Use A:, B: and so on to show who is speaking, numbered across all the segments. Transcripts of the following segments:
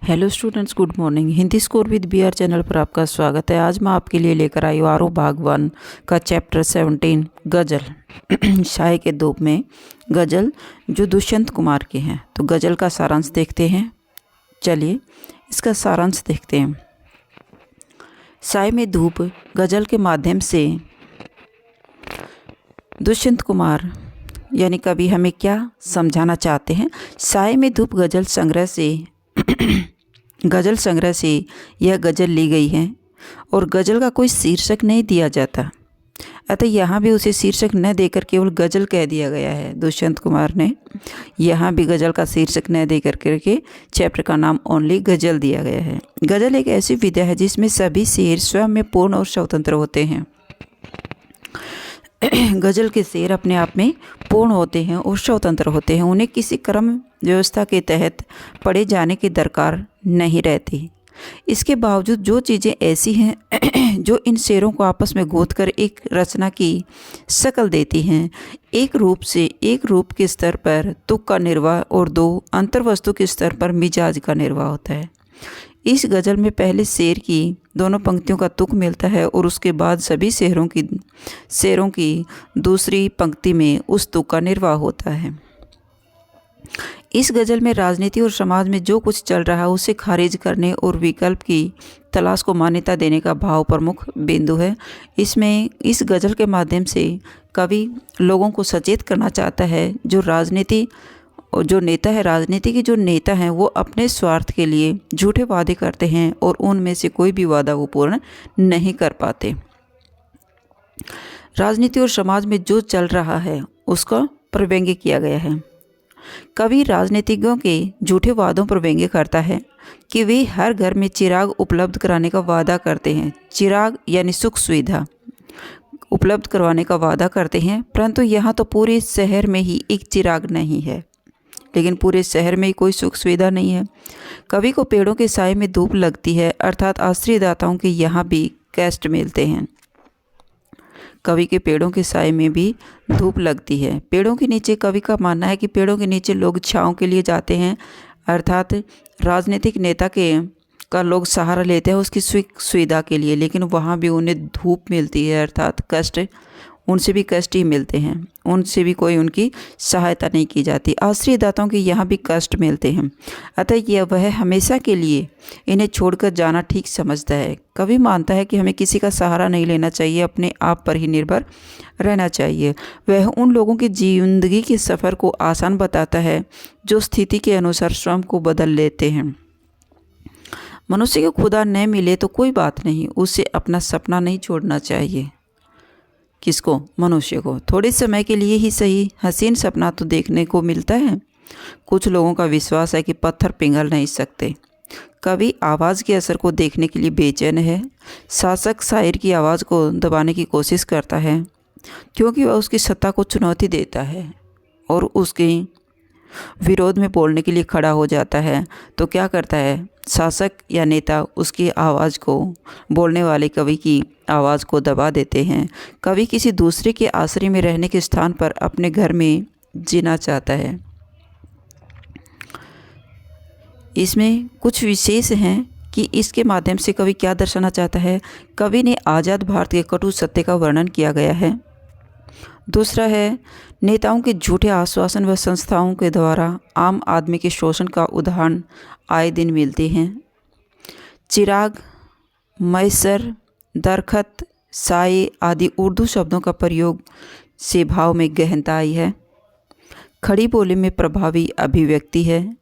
A: Hello students, good morning. Hindi score with BR channel पर आपका स्वागत है। आज मैं आपके लिए लेकर आई हूँ आरोह भाग 1 का चैप्टर 17 गज़ल। शाय के धूप में गज़ल जो दुष्यंत कुमार के हैं। तो गज़ल का सारांश देखते हैं। चलिए इसका सारांश देखते हैं। शाय में धूप गज़ल के माध्यम से दुष्यंत कुमार यानी कवि हमें क्या समझाना चाहते हैं। शाय में धूप गज़ल संग्रह से यह गज़ल ली गई है और गज़ल का कोई शीर्षक नहीं दिया जाता, अतः यहाँ भी उसे शीर्षक न देकर केवल गज़ल कह दिया गया है। दुष्यंत कुमार ने यहाँ भी गज़ल का शीर्षक न देकर के चैप्टर का नाम ओनली गज़ल दिया गया है। गज़ल एक ऐसी विधा है जिसमें सभी शेर स्वयं में पूर्ण और स्वतंत्र होते हैं। गज़ल के शेर अपने आप में पूर्ण होते हैं और स्वतंत्र होते हैं। उन्हें किसी क्रम व्यवस्था के तहत पढ़े जाने की दरकार नहीं रहती। इसके बावजूद जो चीज़ें ऐसी हैं जो इन शेरों को आपस में गोदकर एक रचना की शक्ल देती हैं। एक रूप के स्तर पर तुक का निर्वाह और दो अंतर्वस्तु के स्तर पर मिजाज का निर्वाह होता है। इस गज़ल में पहले शेर की दोनों पंक्तियों का तुक मिलता है और उसके बाद सभी शेरों की दूसरी पंक्ति में उस तुक का निर्वाह होता है। इस गज़ल में राजनीति और समाज में जो कुछ चल रहा है उसे खारिज करने और विकल्प की तलाश को मान्यता देने का भाव प्रमुख बिंदु है। इस गज़ल के माध्यम से कवि लोगों को सचेत करना चाहता है राजनीति के जो नेता हैं वो अपने स्वार्थ के लिए झूठे वादे करते हैं और उनमें से कोई भी वादा वो पूर्ण नहीं कर पाते। राजनीति और समाज में जो चल रहा है उसका पर व्यंग्य किया गया है। कवि राजनीतिज्ञों के झूठे वादों पर व्यंग्य करता है कि वे हर घर में चिराग उपलब्ध कराने का वादा करते हैं। चिराग यानी सुख सुविधा उपलब्ध करवाने का वादा करते हैं, परंतु यहाँ तो पूरे शहर में ही एक चिराग नहीं है, लेकिन पूरे शहर में ही कोई सुख सुविधा नहीं है। कवि को पेड़ों के साए में धूप लगती है, अर्थात आश्रयदाताओं के यहाँ भी कष्ट मिलते हैं। कवि के पेड़ों के साए में भी धूप लगती है। पेड़ों के नीचे कवि का मानना है कि पेड़ों के नीचे लोग छाँव के लिए जाते हैं, अर्थात राजनीतिक नेता का लोग सहारा लेते हैं उसकी सुविधा के लिए, लेकिन वहाँ भी उन्हें धूप मिलती है, अर्थात कष्ट उनसे भी कष्ट ही मिलते हैं, उनसे भी कोई उनकी सहायता नहीं की जाती। आश्रयदाताओं के यहाँ भी कष्ट मिलते हैं, अतः वह हमेशा के लिए इन्हें छोड़कर जाना ठीक समझता है। कवि मानता है कि हमें किसी का सहारा नहीं लेना चाहिए, अपने आप पर ही निर्भर रहना चाहिए। वह उन लोगों की जिंदगी के सफ़र को आसान बताता है जो स्थिति के अनुसार स्वयं को बदल लेते हैं। मनुष्य को खुदा न मिले तो कोई बात नहीं, उसे अपना सपना नहीं छोड़ना चाहिए। किसको? मनुष्य को। थोड़े समय के लिए ही सही हसीन सपना तो देखने को मिलता है। कुछ लोगों का विश्वास है कि पत्थर पिघल नहीं सकते। कवि आवाज़ के असर को देखने के लिए बेचैन है। शासक शायर की आवाज़ को दबाने की कोशिश करता है क्योंकि वह उसकी सत्ता को चुनौती देता है और उसके विरोध में बोलने के लिए खड़ा हो जाता है। तो क्या करता है शासक या नेता? उसकी आवाज़ को, बोलने वाले कवि की आवाज़ को दबा देते हैं। कवि किसी दूसरे के आश्रय में रहने के स्थान पर अपने घर में जीना चाहता है। इसमें कुछ विशेष हैं कि इसके माध्यम से कवि क्या दर्शाना चाहता है। कवि ने आज़ाद भारत के कटु सत्य का वर्णन किया गया है। दूसरा है नेताओं के झूठे आश्वासन व संस्थाओं के द्वारा आम आदमी के शोषण का उदाहरण आए दिन मिलते हैं। चिराग, मैसर, दरखत, साए आदि उर्दू शब्दों का प्रयोग से भाव में गहनता आई है। खड़ी बोली में प्रभावी अभिव्यक्ति है,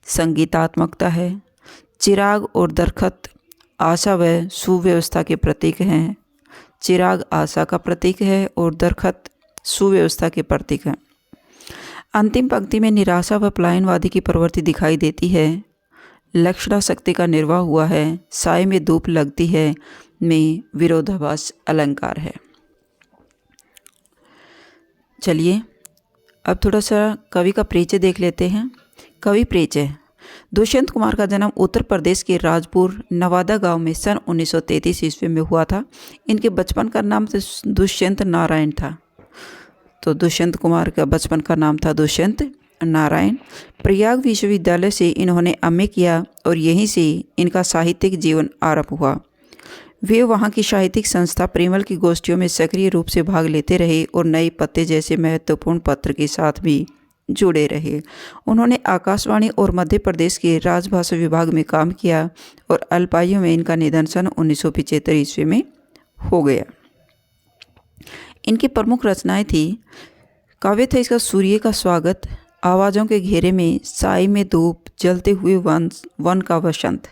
A: संगीतात्मकता है। चिराग और दरखत आशा व सुव्यवस्था के प्रतीक हैं। चिराग आशा का प्रतीक है और दरखत सुव्यवस्था के प्रतीक है। अंतिम पंक्ति में निराशा व पलायनवादी की प्रवृत्ति दिखाई देती है। लक्षणा शक्ति का निर्वाह हुआ है। साए में धूप लगती है में विरोधाभास अलंकार है। चलिए अब थोड़ा सा कवि का परिचय देख लेते हैं। कवि परिचय। दुष्यंत कुमार का जन्म उत्तर प्रदेश के राजपुर नवादा गांव में सन 1933 ईस्वी में हुआ था। इनके बचपन का नाम दुष्यंत नारायण था। तो दुष्यंत कुमार का बचपन का नाम था दुष्यंत नारायण। प्रयाग विश्वविद्यालय से इन्होंने एमए किया और यहीं से इनका साहित्यिक जीवन आरंभ हुआ। वे वहाँ की साहित्यिक संस्था परिमल की गोष्ठियों में सक्रिय रूप से भाग लेते रहे और नए पत्ते जैसे महत्वपूर्ण पत्र के साथ भी जुड़े रहे। उन्होंने आकाशवाणी और मध्य प्रदेश के राजभाषा विभाग में काम किया और अल्पायु में इनका निधन सन 1975 ईस्वी में हो गया। इनकी प्रमुख रचनाएं थी, काव्य था इसका सूर्य का स्वागत, आवाज़ों के घेरे में, साई में धूप, जलते हुए वन का वसंत।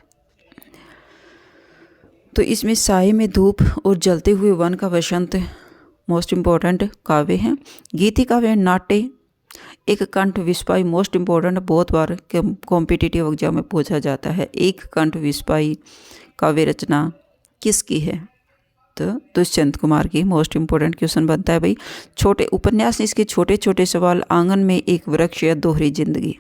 A: तो इसमें साई में धूप और जलते हुए वन का वसंत मोस्ट इम्पॉर्टेंट काव्य हैं। गीति काव्य, नाट्य, एक कंठ विस्पाई मोस्ट इम्पॉर्टेंट, बहुत बार कॉम्पिटिटिव एग्जाम में पूछा जाता है। एक कंठ विस्पाई काव्य रचना किसकी है? तो दुष्यंत कुमार की। मोस्ट इम्पोर्टेंट क्वेश्चन बनता है भाई। छोटे उपन्यास, इसके छोटे छोटे सवाल, आंगन में एक वृक्ष या दोहरी जिंदगी।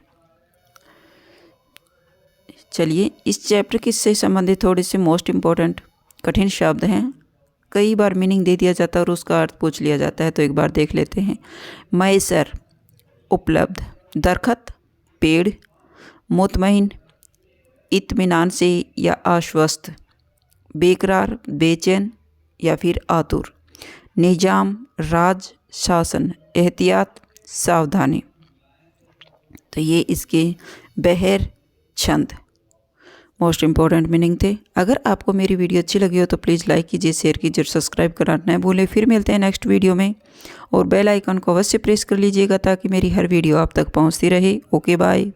A: चलिए, इस चैप्टर किससे संबंधित थोड़े से मोस्ट इम्पोर्टेंट कठिन शब्द हैं, कई बार मीनिंग दे दिया जाता है और उसका अर्थ पूछ लिया जाता है, तो एक बार देख लेते हैं। मैसर उपलब्ध, दरखत पेड़, मुतमईन इत्मीनान से या आश्वस्त, बेकरार बेचैन या फिर आतुर, निजाम राज शासन, एहतियात सावधानी। तो ये इसके बहर छंद मोस्ट इम्पॉर्टेंट मीनिंग थे। अगर आपको मेरी वीडियो अच्छी लगी हो तो प्लीज़ लाइक कीजिए, शेयर कीजिए, सब्सक्राइब करना न भूलें। फिर मिलते हैं नेक्स्ट वीडियो में, और बेल आइकन को अवश्य प्रेस कर लीजिएगा ताकि मेरी हर वीडियो आप तक पहुंचती रहे। Okay bye.